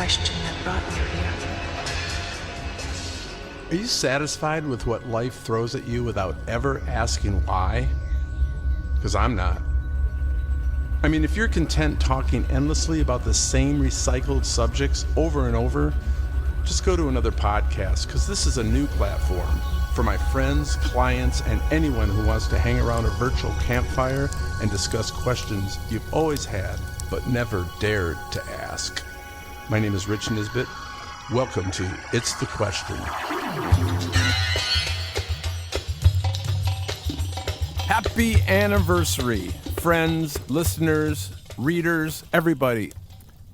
question that brought you here. Are you satisfied with what life throws at you without ever asking why? Because I'm not. I mean, if you're content talking endlessly about the same recycled subjects over and over, just go to another podcast, because this is a new platform for my friends, clients, and anyone who wants to hang around a virtual campfire and discuss questions you've always had but never dared to ask. My name is Rich Nisbet. Welcome to It's the Question. Happy anniversary, friends, listeners, readers, everybody.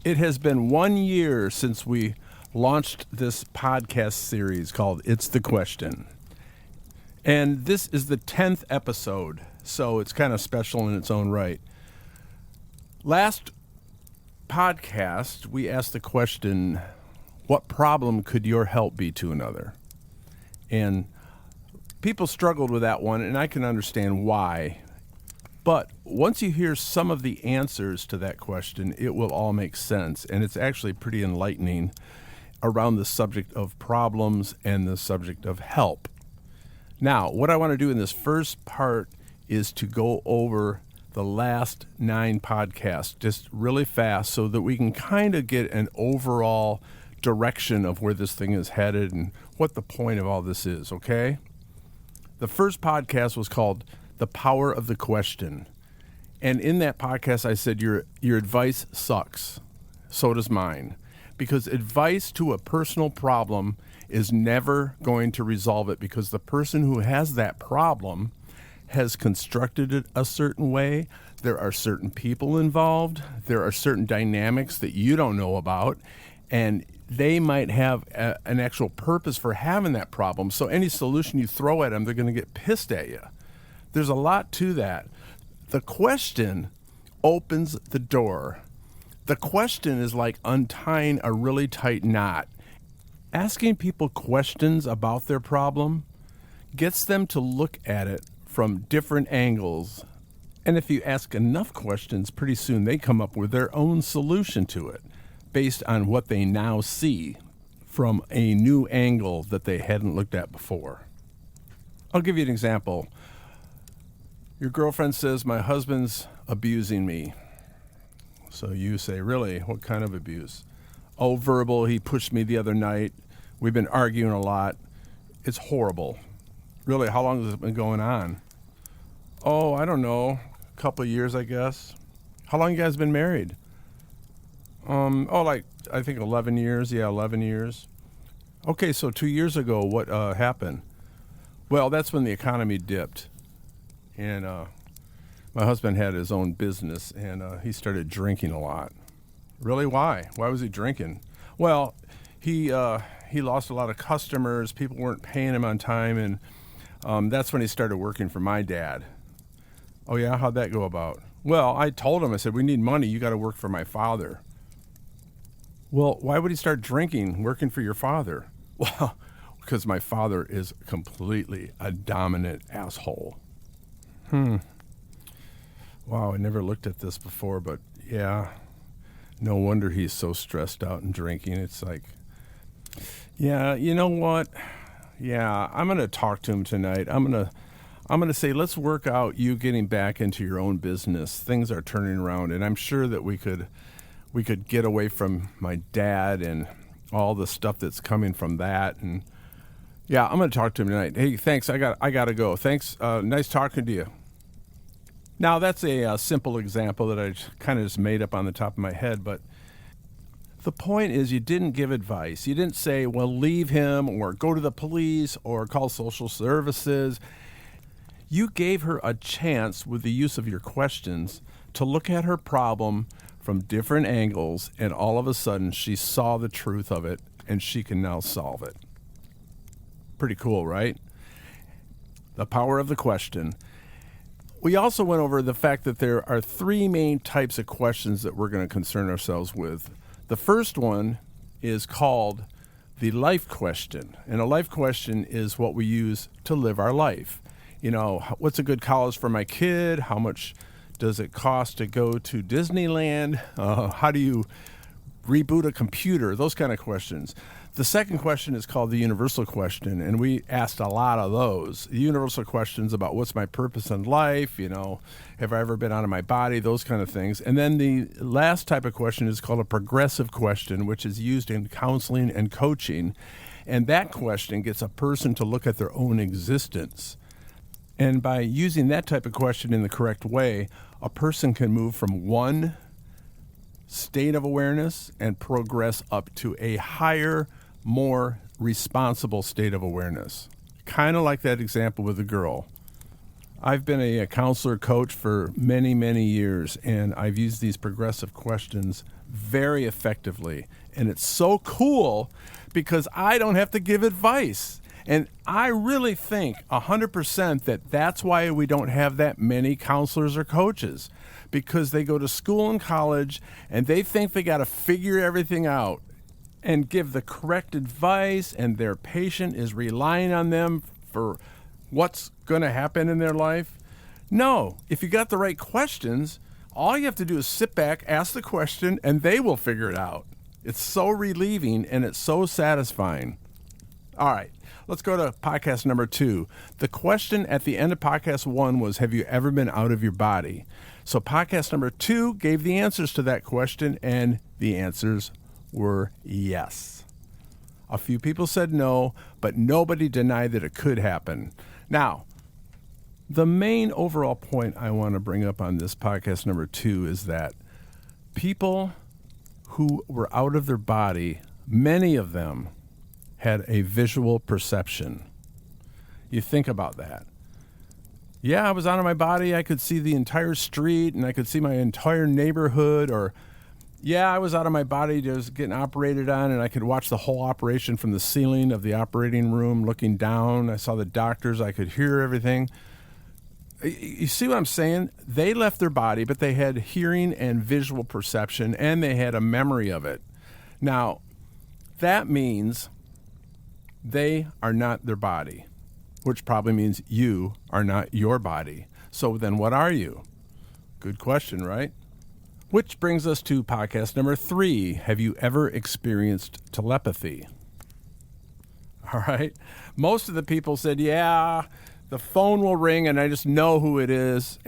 It has been 1 year since we launched this podcast series called It's the Question. And this is the 10th episode, so it's kind of special in its own right. Last podcast, we asked the question, what problem could your help be to another? And people struggled with that one, and I can understand why. But once you hear some of the answers to that question, it will all make sense. And it's actually pretty enlightening around the subject of problems and the subject of help. Now, what I want to do in this first part is to go over the last 9 podcasts just really fast so that we can kind of get an overall direction of where this thing is headed and what the point of all this is, okay? The first podcast was called The Power of the Question. And in that podcast, I said, your advice sucks. So does mine. Because advice to a personal problem is never going to resolve it, because the person who has that problem has constructed it a certain way. There are certain people involved. There are certain dynamics that you don't know about. And they might have an actual purpose for having that problem. So any solution you throw at them, they're going to get pissed at you. There's a lot to that. The question opens the door. The question is like untying a really tight knot. Asking people questions about their problem gets them to look at it from different angles. And if you ask enough questions, pretty soon they come up with their own solution to it, based on what they now see from a new angle that they hadn't looked at before. I'll give you an example. Your girlfriend says, my husband's abusing me. So you say, really? What kind of abuse? Oh, verbal. He pushed me the other night. We've been arguing a lot. It's horrible. Really, how long has it been going on? Oh, I don't know. A couple of years, I guess. How long you guys been married? I think 11 years. Yeah, 11 years. Okay, so 2 years ago, what happened? Well, that's when the economy dipped. And my husband had his own business, and he started drinking a lot. Really, why? Why was he drinking? Well, he lost a lot of customers. People weren't paying him on time, and that's when he started working for my dad. Oh, yeah? How'd that go about? Well, I told him, I said, we need money. You got to work for my father. Well, why would he start drinking, working for your father? Well, because my father is completely a dominant asshole. Wow, I never looked at this before, but yeah, no wonder he's so stressed out and drinking. It's like, yeah, you know what? Yeah, I'm going to talk to him tonight. I'm going to say, let's work out you getting back into your own business. Things are turning around, and I'm sure that we could get away from my dad and all the stuff that's coming from that. And yeah, I'm going to talk to him tonight. Hey, thanks. I got to go. Thanks. Nice talking to you. Now, that's a simple example that I kind of just made up on the top of my head, but the point is you didn't give advice. You didn't say, well, leave him or go to the police or call social services. You gave her a chance with the use of your questions to look at her problem from different angles, and all of a sudden she saw the truth of it, and she can now solve it. Pretty cool, right? The power of the question. We also went over the fact that there are 3 main types of questions that we're going to concern ourselves with. The first one is called the life question. And a life question is what we use to live our life. You know, what's a good college for my kid? How much does it cost to go to Disneyland? How do you reboot a computer? Those kind of questions. The second question is called the universal question, and we asked a lot of those. The universal questions about what's my purpose in life, have I ever been out of my body, those kind of things. And then the last type of question is called a progressive question, which is used in counseling and coaching. And that question gets a person to look at their own existence. And by using that type of question in the correct way, a person can move from one state of awareness and progress up to a higher, more responsible state of awareness. Kind of like that example with the girl. I've been a counselor coach for many, many years, and I've used these progressive questions very effectively. And it's so cool because I don't have to give advice. And I really think 100% that that's why we don't have that many counselors or coaches, because they go to school and college and they think they got to figure everything out and give the correct advice, and their patient is relying on them for what's going to happen in their life. No, if you got the right questions, all you have to do is sit back, ask the question, and they will figure it out. It's so relieving and it's so satisfying. All right, let's go to podcast number 2. The question at the end of podcast 1 was, have you ever been out of your body? So podcast number 2 gave the answers to that question, and the answers were yes. A few people said no, but nobody denied that it could happen. Now, the main overall point I want to bring up on this podcast number 2 is that people who were out of their body, many of them had a visual perception. You think about that. Yeah, I was out of my body. I could see the entire street and I could see my entire neighborhood. Or, yeah, I was out of my body just getting operated on, and I could watch the whole operation from the ceiling of the operating room looking down. I saw the doctors. I could hear everything. You see what I'm saying? They left their body, but they had hearing and visual perception, and they had a memory of it. Now, that means they are not their body, which probably means you are not your body. So then what are you? Good question, right? Which brings us to podcast number 3. Have you ever experienced telepathy? All right. Most of the people said, yeah, the phone will ring and I just know who it is,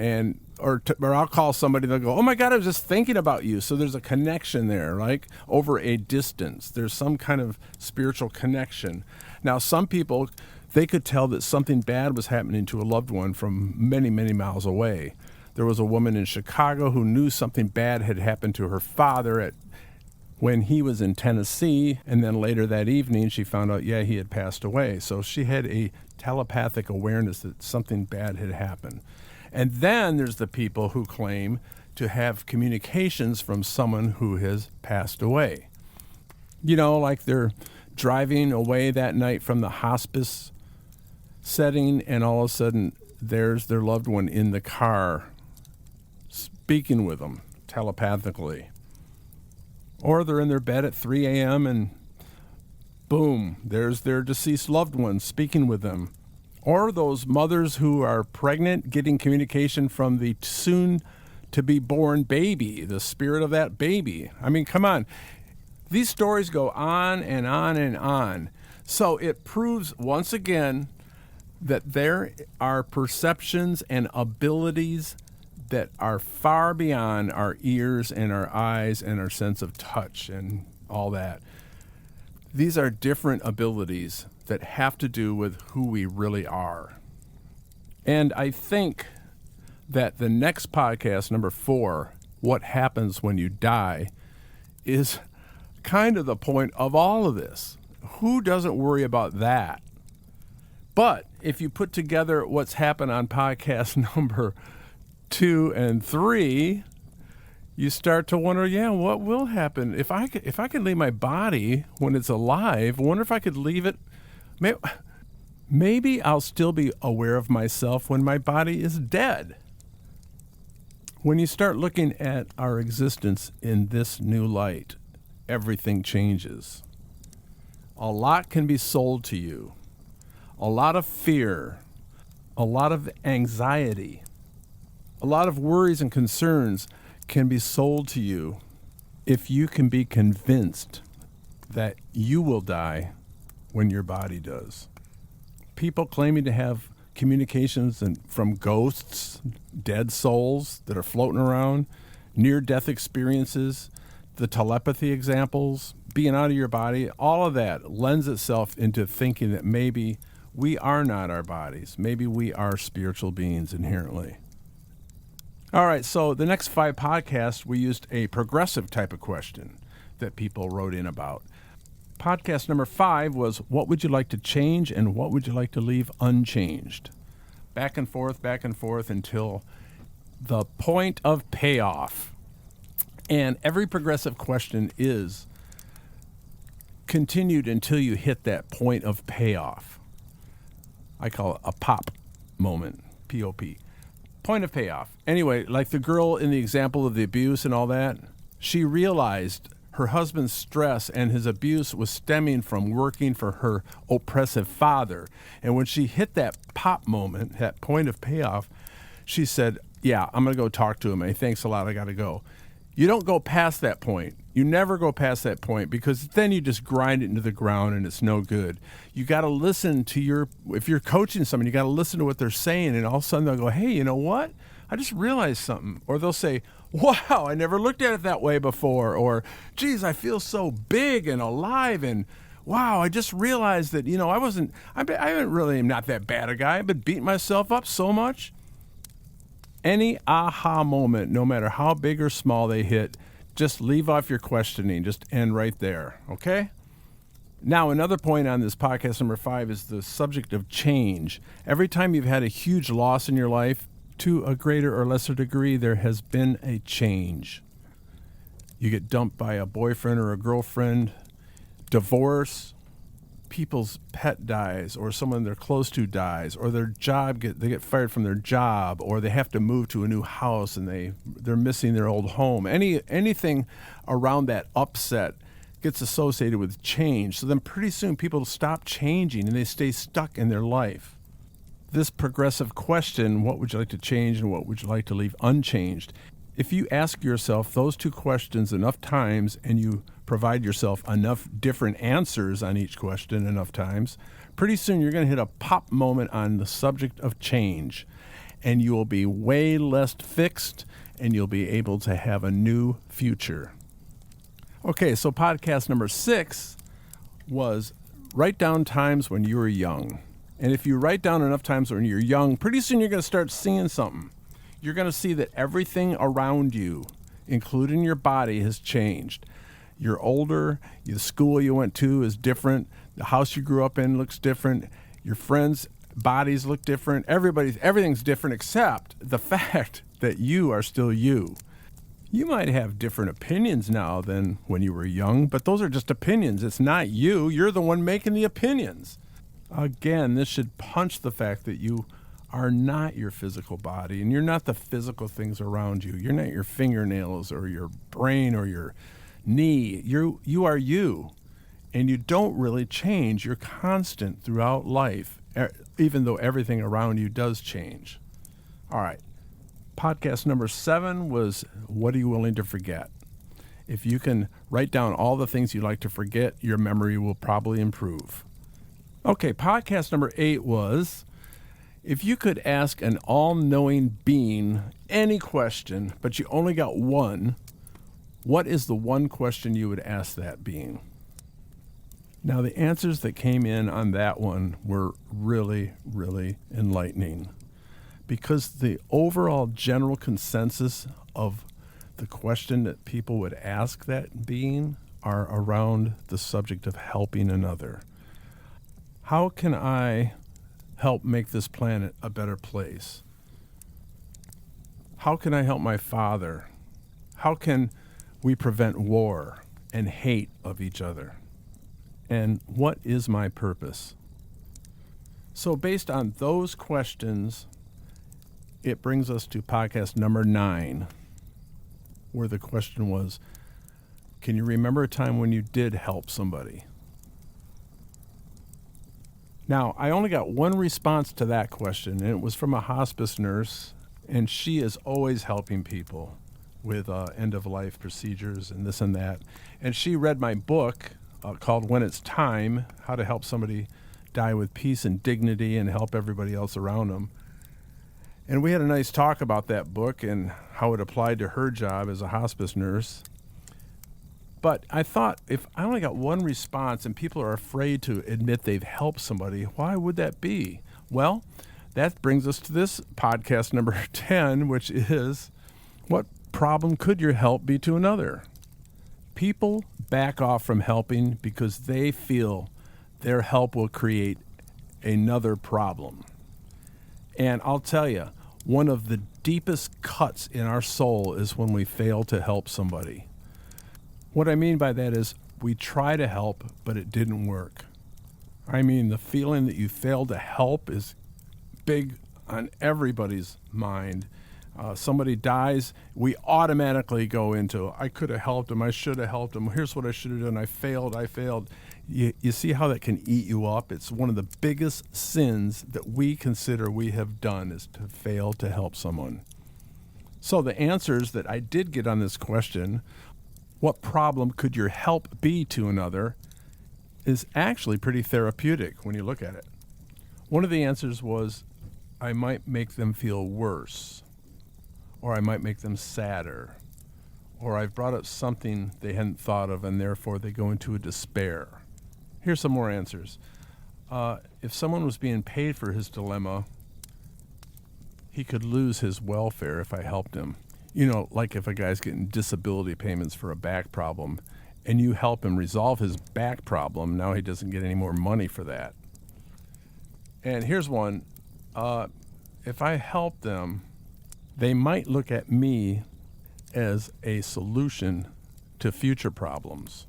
or I'll call somebody, they'll go, oh my God, I was just thinking about you. So there's a connection there, like over a distance. There's some kind of spiritual connection. Now, some people, they could tell that something bad was happening to a loved one from many, many miles away. There was a woman in Chicago who knew something bad had happened to her father when he was in Tennessee, and then later that evening she found out, he had passed away. So she had a telepathic awareness that something bad had happened. And then there's the people who claim to have communications from someone who has passed away. Like they're driving away that night from the hospice setting, and all of a sudden there's their loved one in the car speaking with them telepathically. Or they're in their bed at 3 a.m. and boom, there's their deceased loved one speaking with them. Or those mothers who are pregnant getting communication from the soon-to-be-born baby, the spirit of that baby. I mean, come on. These stories go on and on and on. So it proves once again that there are perceptions and abilities that are far beyond our ears and our eyes and our sense of touch and all that. These are different abilities that have to do with who we really are. And I think that the next podcast, number 4, What Happens When You Die, is kind of the point of all of this. Who doesn't worry about that? But if you put together what's happened on podcast number 2 and 3, you start to wonder, what will happen if I could leave my body when it's alive? I wonder if I could leave it. Maybe I'll still be aware of myself when my body is dead. When you start looking at our existence in this new light, everything changes. A lot can be sold to you. A lot of fear, a lot of anxiety, a lot of worries and concerns can be sold to you if you can be convinced that you will die when your body does. People claiming to have communications from ghosts, dead souls that are floating around, near-death experiences, the telepathy examples, being out of your body, all of that lends itself into thinking that maybe we are not our bodies. Maybe we are spiritual beings inherently. All right, so the next 5 podcasts, we used a progressive type of question that people wrote in about. Podcast number 5 was, what would you like to change and what would you like to leave unchanged? Back and forth until the point of payoff. And every progressive question is continued until you hit that point of payoff. I call it a pop moment, P-O-P. Point of payoff. Anyway, like the girl in the example of the abuse and all that, she realized her husband's stress and his abuse was stemming from working for her oppressive father. And when she hit that pop moment, that point of payoff, she said, yeah, I'm going to go talk to him. Hey, thanks a lot. I got to go. You don't go past that point. You never go past that point because then you just grind it into the ground and it's no good. You got to listen to if you're coaching someone, you got to listen to what they're saying, and all of a sudden they'll go, hey, you know what? I just realized something. Or they'll say, wow, I never looked at it that way before. Or, geez, I feel so big and alive. And wow, I just realized that, I haven't really am not that bad a guy. I've been beating myself up so much. Any aha moment, no matter how big or small they hit, just leave off your questioning. Just end right there, okay? Now, another point on this podcast number 5 is the subject of change. Every time you've had a huge loss in your life, to a greater or lesser degree, there has been a change. You get dumped by a boyfriend or a girlfriend, divorce, people's pet dies, or someone they're close to dies, or their job they get fired from their job, or they have to move to a new house and they're missing their old home. Anything around that upset gets associated with change. So then pretty soon people stop changing and they stay stuck in their life. This progressive question, what would you like to change and what would you like to leave unchanged? If you ask yourself those 2 questions enough times and you provide yourself enough different answers on each question enough times, pretty soon you're going to hit a pop moment on the subject of change. And you will be way less fixed and you'll be able to have a new future. Okay, so podcast number 6 was write down times when you were young. And if you write down enough times when you're young, pretty soon you're going to start seeing something. You're going to see that everything around you, including your body, has changed. You're older, the school you went to is different, the house you grew up in looks different, your friends' bodies look different, everything's different except the fact that you are still you. You might have different opinions now than when you were young, but those are just opinions. It's not you. You're the one making the opinions. Again, this should punch the fact that you are not your physical body and you're not the physical things around you. You're not your fingernails or your brain or your knee. You are you, and you don't really change. You're constant throughout life, even though everything around you does change. All right. Podcast number 7 was, what are you willing to forget? If you can write down all the things you like to forget, your memory will probably improve. Okay, podcast number 8 was, if you could ask an all-knowing being any question, but you only got one, what is the one question you would ask that being? Now, the answers that came in on that one were really, really enlightening, because the overall general consensus of the question that people would ask that being are around the subject of helping another. How can I help make this planet a better place? How can I help my father? How can we prevent war and hate of each other? And what is my purpose? So based on those questions, it brings us to podcast number 9, where the question was, can you remember a time when you did help somebody? Now, I only got one response to that question, and it was from a hospice nurse, and she is always helping people. with end-of-life procedures and this and that. And she read my book called When It's Time, How to Help Somebody Die with Peace and Dignity and Help Everybody Else Around them. And we had a nice talk about that book and how it applied to her job as a hospice nurse. But I thought, if I only got one response and people are afraid to admit they've helped somebody, why would that be? Well, that brings us to this podcast number 10, which is, what problem could your help be to another? People back off from helping because they feel their help will create another problem. And I'll tell you, one of the deepest cuts in our soul is when we fail to help somebody. What I mean by that is we try to help, but it didn't work. I mean, the feeling that you failed to help is big on everybody's mind. Somebody dies, we automatically go into, I could have helped him, I should have helped him, here's what I should have done, I failed. You see how that can eat you up? It's one of the biggest sins that we consider we have done is to fail to help someone. So the answers that I did get on this question, what problem could your help be to another, is actually pretty therapeutic when you look at it. One of the answers was, I might make them feel worse, or I might make them sadder, or I've brought up something they hadn't thought of and therefore they go into a despair. Here's some more answers. If someone was being paid for his dilemma, he could lose his welfare if I helped him. You know, like if a guy's getting disability payments for a back problem and you help him resolve his back problem, now he doesn't get any more money for that. And here's one. If I help them, they might look at me as a solution to future problems.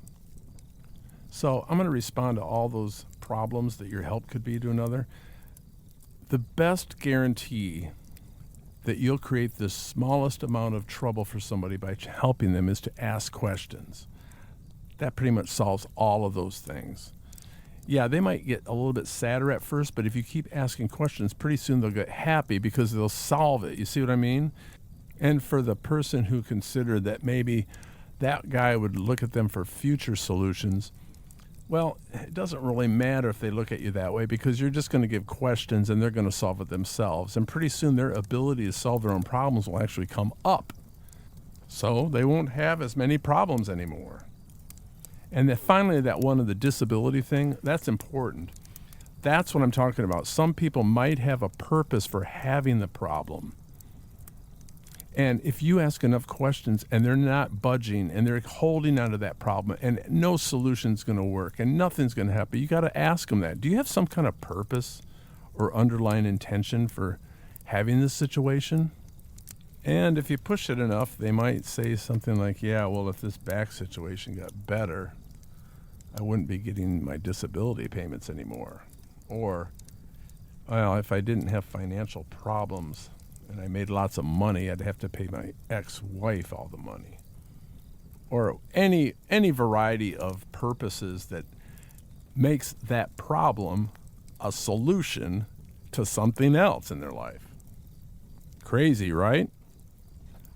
So I'm going to respond to all those problems that your help could be to another. The best guarantee that you'll create the smallest amount of trouble for somebody by helping them is to ask questions. That pretty much solves all of those things. Yeah, they might get a little bit sadder at first, but if you keep asking questions, pretty soon they'll get happy because they'll solve it. You see what I mean? And for the person who considered that maybe that guy would look at them for future solutions, well, it doesn't really matter if they look at you that way because you're just going to give questions and they're going to solve it themselves. And pretty soon their ability to solve their own problems will actually come up. So they won't have as many problems anymore. And then finally, that one of the disability thing, that's important. That's what I'm talking about. Some people might have a purpose for having the problem. And if you ask enough questions and they're not budging and they're holding onto that problem and no solution's going to work and nothing's going to happen, you got to ask them that. Do you have some kind of purpose or underlying intention for having this situation? And if you push it enough, they might say something like, yeah, well, if this back situation got better, I wouldn't be getting my disability payments anymore. Or, well, if I didn't have financial problems and I made lots of money, I'd have to pay my ex-wife all the money. Or any variety of purposes that makes that problem a solution to something else in their life. Crazy, right?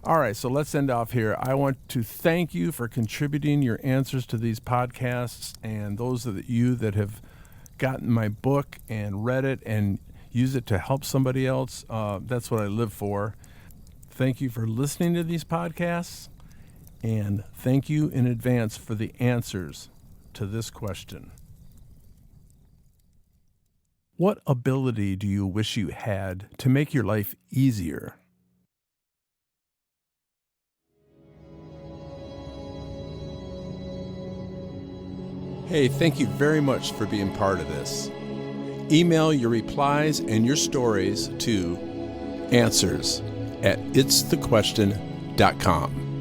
All right, so let's end off here. I want to thank you for contributing your answers to these podcasts, and those of you that have gotten my book and read it and use it to help somebody else. That's what I live for. Thank you for listening to these podcasts, and thank you in advance for the answers to this question. What ability do you wish you had to make your life easier? Hey, thank you very much for being part of this. Email your replies and your stories to answers@itsthequestion.com.